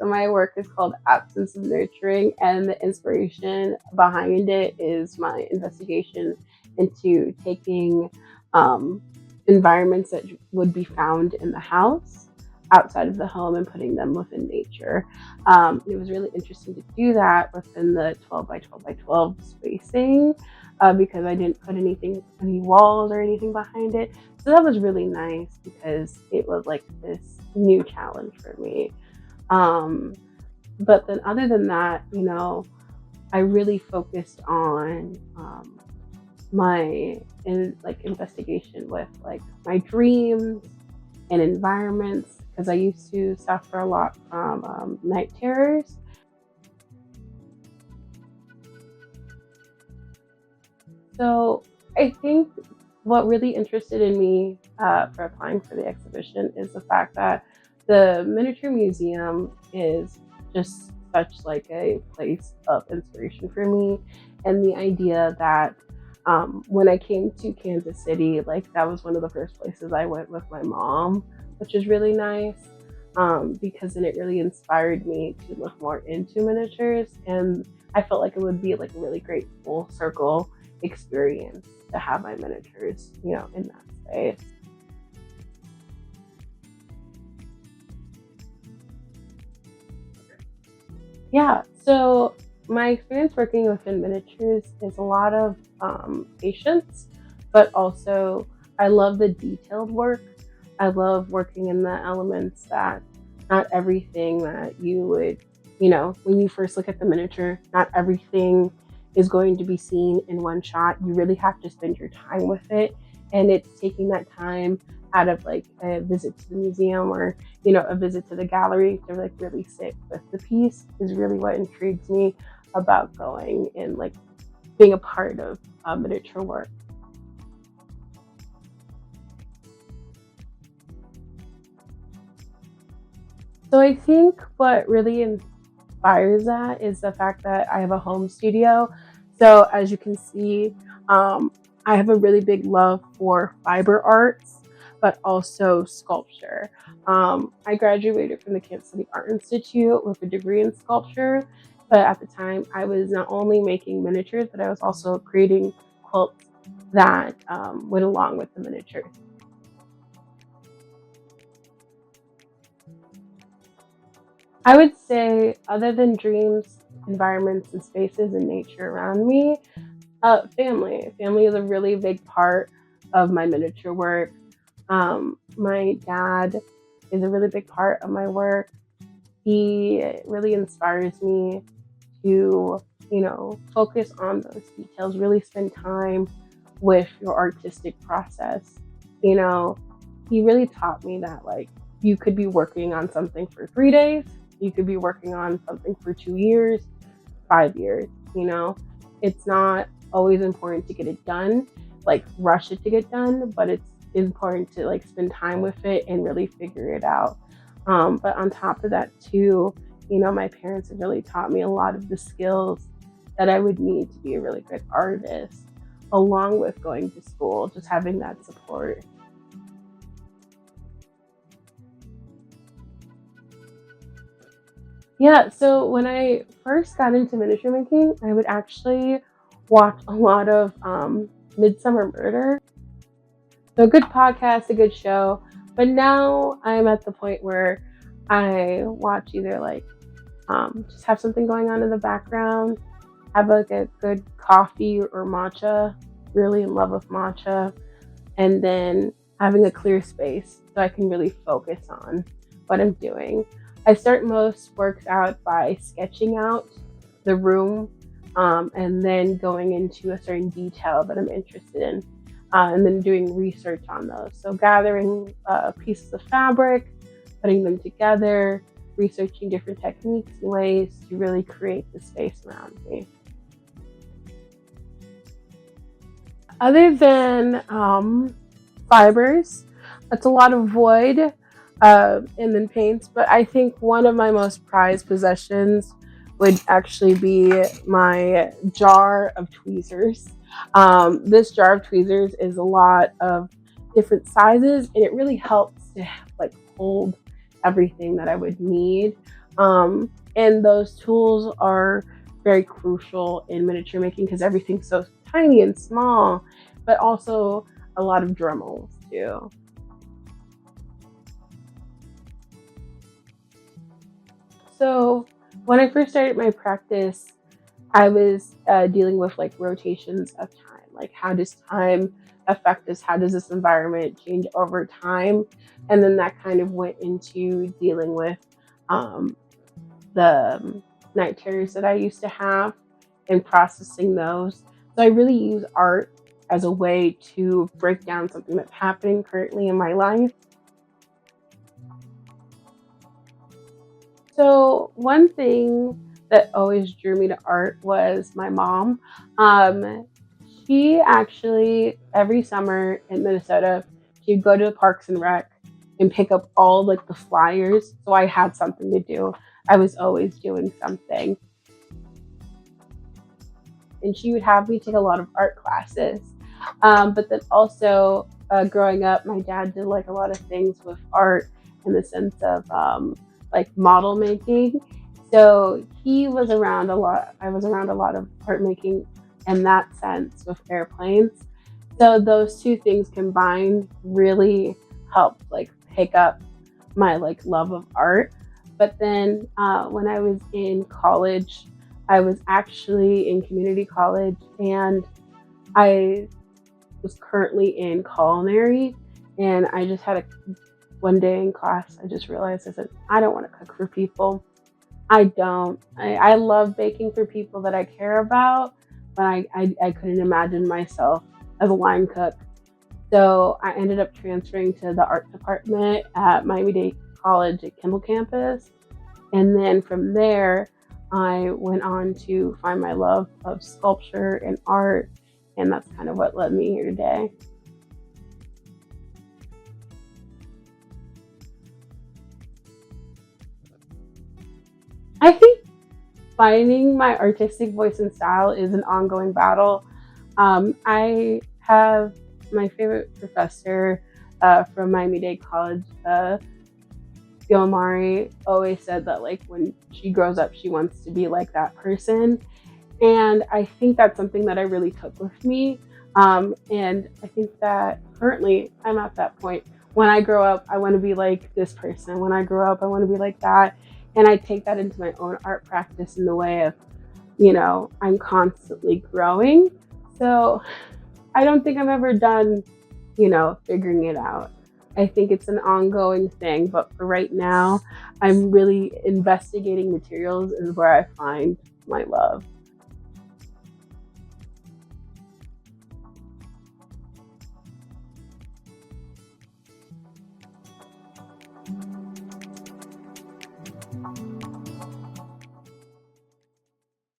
So my work is called Absence of Nurturing, and the inspiration behind it is my investigation into taking environments that would be found in the house outside of the home and putting them within nature. It was really interesting to do that within the 12 by 12 by 12 spacing, because I didn't put any walls or anything behind it. So that was really nice because it was like this new challenge for me. Um, but then other than that, I really focused on investigation with like my dreams and environments, because I used to suffer a lot from night terrors. So I think what really interested in me for applying for the exhibition is the fact that the miniature museum is just such like a place of inspiration for me, and the idea that when I came to Kansas City, like that was one of the first places I went with my mom, which is really nice, because then it really inspired me to look more into miniatures, and I felt like it would be like a really great full circle experience to have my miniatures, in that space. Yeah, so my experience working within miniatures is a lot of patience, but also I love the detailed work. I love working in the elements that not everything that you would, when you first look at the miniature, not everything is going to be seen in one shot. You really have to spend your time with it. And it's taking that time out of like a visit to the museum or, a visit to the gallery to like really sit with the piece is really what intrigues me about going and like being a part of miniature work. So I think what really inspires that is the fact that I have a home studio. So as you can see, I have a really big love for fiber arts, but also sculpture. I graduated from the Kansas City Art Institute with a degree in sculpture, but at the time I was not only making miniatures, but I was also creating quilts that went along with the miniatures. I would say, other than dreams, environments, and spaces and nature around me, family. Family is a really big part of my miniature work. My dad is a really big part of my work. He really inspires me to, focus on those details, really spend time with your artistic process. You know, he really taught me that, like, you could be working on something for 3 days, you could be working on something for 2 years, 5 years, it's not always important to get it done, like rush it to get done, but it's important to like spend time with it and really figure it out. But on top of that too, my parents have really taught me a lot of the skills that I would need to be a really good artist, along with going to school, just having that support. Yeah, so when I first got into miniature making, I would actually watch a lot of Midsummer Murder. So a good podcast, a good show. But now I'm at the point where I watch either like just have something going on in the background, have like a good coffee or matcha, really in love with matcha, and then having a clear space so I can really focus on what I'm doing. I start most works out by sketching out the room, and then going into a certain detail that I'm interested in, and then doing research on those. So gathering pieces of fabric, putting them together, researching different techniques and ways to really create the space around me. Other than fibers, that's a lot of void, and then paints. But I think one of my most prized possessions would actually be my jar of tweezers. This jar of tweezers is a lot of different sizes, and it really helps to like hold everything that I would need. And those tools are very crucial in miniature making because everything's so tiny and small, but also a lot of Dremels too. So when I first started my practice, I was dealing with like rotations of time. Like, how does time affect us? How does this environment change over time? And then that kind of went into dealing with um, the night terrors that I used to have and processing those. So I really use art as a way to break down something that's happening currently in my life. So one thing that always drew me to art was my mom. Um, she actually every summer in Minnesota, she'd go to the Parks and Rec and pick up all like the flyers. So I had something to do. I was always doing something, and she would have me take a lot of art classes. But then also growing up, my dad did like a lot of things with art in the sense of like model making. So he was around a lot. I was around a lot of art making in that sense with airplanes. So those two things combined really helped like pick up my like love of art. But then when I was in college, I was actually in community college, and I was currently in culinary. And I just had a one day in class, I just realized I said, I don't want to cook for people. I don't. I love baking for people that I care about, but I couldn't imagine myself as a line cook. So I ended up transferring to the art department at Miami-Dade College at Kendall campus. And then from there, I went on to find my love of sculpture and art. And that's kind of what led me here today. I think finding my artistic voice and style is an ongoing battle. I have my favorite professor from Miami-Dade College, Gilmari, always said that like when she grows up, she wants to be like that person. And I think that's something that I really took with me. And I think that currently I'm at that point. When I grow up, I want to be like this person. When I grow up, I want to be like that. And I take that into my own art practice in the way of, I'm constantly growing. So I don't think I'm ever done, figuring it out. I think it's an ongoing thing. But for right now, I'm really investigating materials is where I find my love.